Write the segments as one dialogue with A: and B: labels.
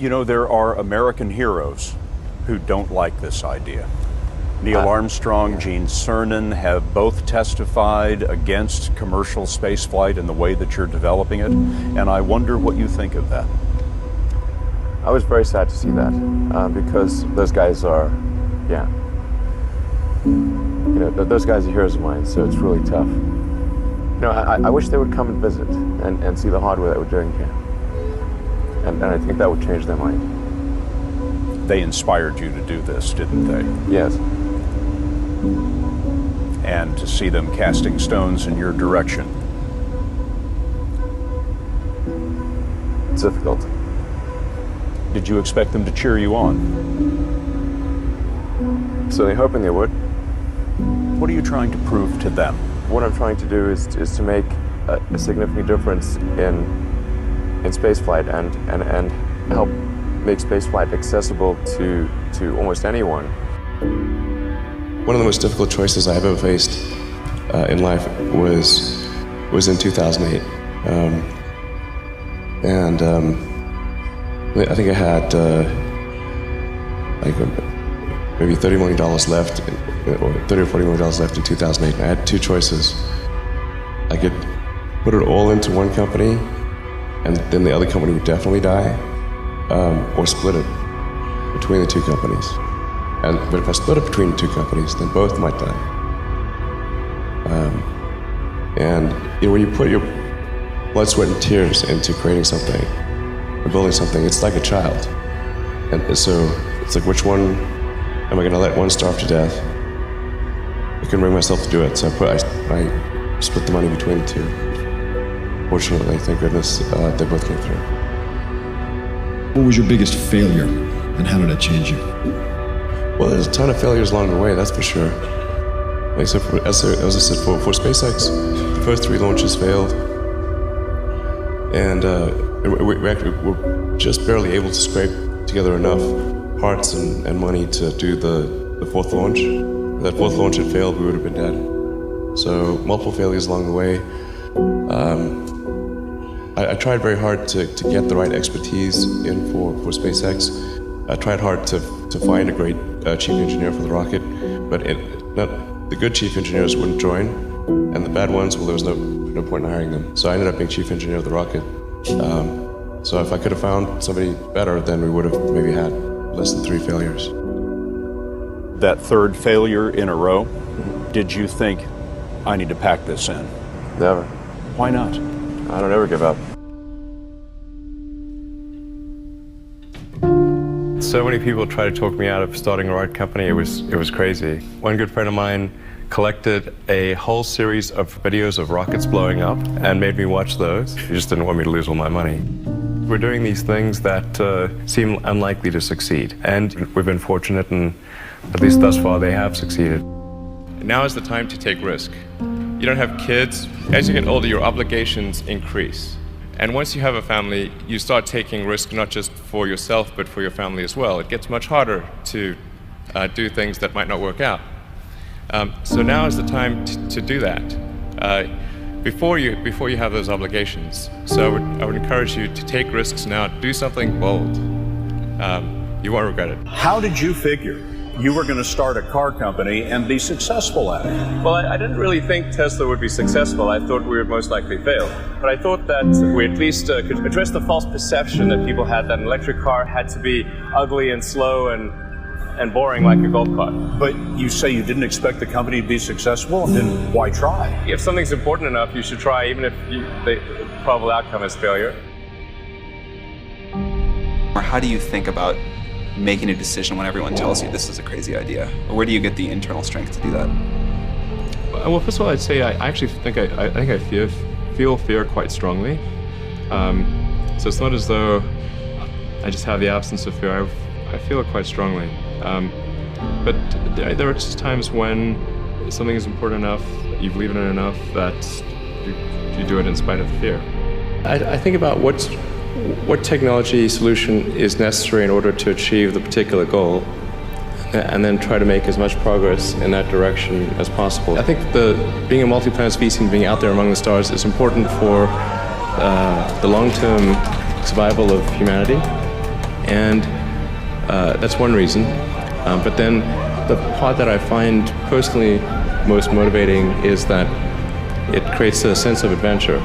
A: You know, there are American heroes who don't like this idea. Neil Armstrong, Gene Cernan have both testified against commercial spaceflight and the way that you're developing it, and I wonder what you think of that.
B: I was very sad to see that, because those guys are, yeah. You know, those guys are heroes of mine, so it's really tough. You know, I wish they would come and visit and see the hardware that we're doing here. And I think that would change their mind.
A: They inspired you to do this, didn't they?
B: Yes.
A: And to see them casting stones in your direction.
B: It's difficult.
A: Did you expect them to cheer you on?
B: Certainly hoping they would.
A: What are you trying to prove to them?
B: What I'm trying to do is to make a significant difference in spaceflight and help make spaceflight accessible to almost anyone.
C: One of the most difficult choices I've ever faced in life was in 2008. I think I had maybe $30 million left, or $30 or $40 million left in 2008. And I had two choices. I could put it all into one company, and then the other company would definitely die, or split it between the two companies. But if I split it between the two companies, then both might die. And you know, when you put your blood, sweat, and tears into creating something, or building something, it's like a child. And so it's like, which one am I going to let one starve to death? I couldn't bring myself to do it, so I split the money between the two. Fortunately, thank goodness, they both came through.
D: What was your biggest failure, and how did it change you?
C: Well, there's a ton of failures along the way, that's for sure. Like, so as I said, for SpaceX, the first 3 launches failed. And we were just barely able to scrape together enough parts and money to do the 4th launch. If that 4th launch had failed, we would have been dead. So multiple failures along the way. I tried very hard to get the right expertise in for SpaceX. I tried hard to find a great chief engineer for the rocket, but the good chief engineers wouldn't join, and the bad ones, well, there was no point in hiring them. So I ended up being chief engineer of the rocket. So if I could have found somebody better, then we would have maybe had less than 3 failures.
A: That 3rd failure in a row, did you think, I need to pack this in?
B: Never.
A: Why not?
B: I don't ever give up.
E: So many people tried to talk me out of starting a rocket company. It was crazy. One good friend of mine collected a whole series of videos of rockets blowing up and made me watch those. He just didn't want me to lose all my money. We're doing these things that seem unlikely to succeed, and we've been fortunate, and at least thus far they have succeeded. Now is the time to take risk. You don't have kids. As you get older, your obligations increase. And once you have a family, you start taking risk not just for yourself, but for your family as well. It gets much harder to do things that might not work out. So now is the time to do that before you have those obligations. So I would encourage you to take risks now. Do something bold. You won't regret it.
A: How did you figure you were going to start a car company and be successful at it?
E: Well, I didn't really think Tesla would be successful. I thought we would most likely fail. But I thought that we at least could address the false perception that people had that an electric car had to be ugly and slow and boring like a golf cart.
A: But you say you didn't expect the company to be successful, then why try?
E: If something's important enough, you should try, even if the probable outcome is failure.
F: Or how do you think about making a decision when everyone tells you this is a crazy idea? Or where do you get the internal strength to do that?
G: Well, first of all, I'd say I actually think I feel fear quite strongly. So it's not as though I just have the absence of fear. I feel it quite strongly. But there are just times when something is important enough, you believe in it enough, that you do it in spite of the fear. I think about what technology solution is necessary in order to achieve the particular goal, and then try to make as much progress in that direction as possible. I think being a multi-planet species and being out there among the stars is important for the long-term survival of humanity. And that's one reason. But then the part that I find personally most motivating is that it creates a sense of adventure,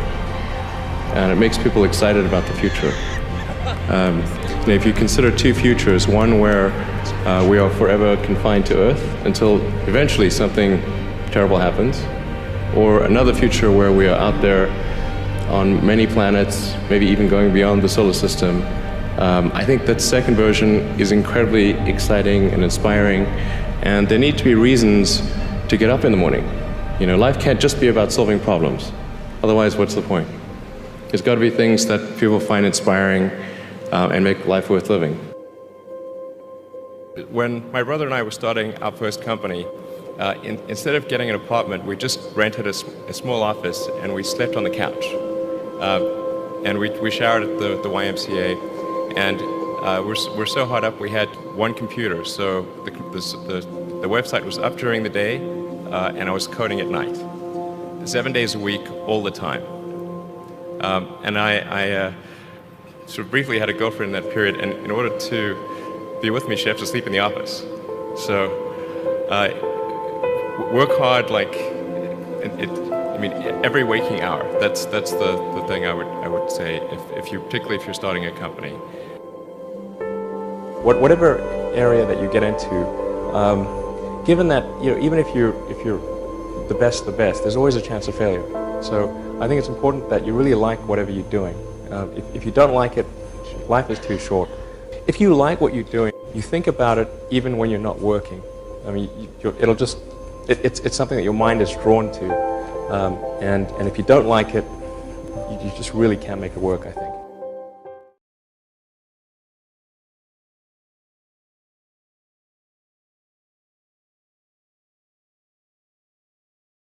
G: and it makes people excited about the future. If you consider two futures, one where we are forever confined to Earth until eventually something terrible happens, or another future where we are out there on many planets, maybe even going beyond the solar system, I think that second version is incredibly exciting and inspiring, and there need to be reasons to get up in the morning. Life can't just be about solving problems. Otherwise, what's the point? There's got to be things that people find inspiring and make life worth living. When my brother and I were starting our first company, instead of getting an apartment, we just rented a small office and we slept on the couch. And we showered at the YMCA. And we're so hot up, we had one computer. So the website was up during the day, and I was coding at night. 7 days a week, all the time. And I sort of briefly had a girlfriend in that period, and in order to be with me, she had to sleep in the office. So work hard, every waking hour. That's the thing I would say, particularly if you're starting a company. Whatever area that you get into, given that even if you're the best, there's always a chance of failure. So I think it's important that you really like whatever you're doing. If you don't like it, life is too short. If you like what you're doing, you think about it even when you're not working. I mean, it's something that your mind is drawn to. And if you don't like it, you just really can't make it work, I think.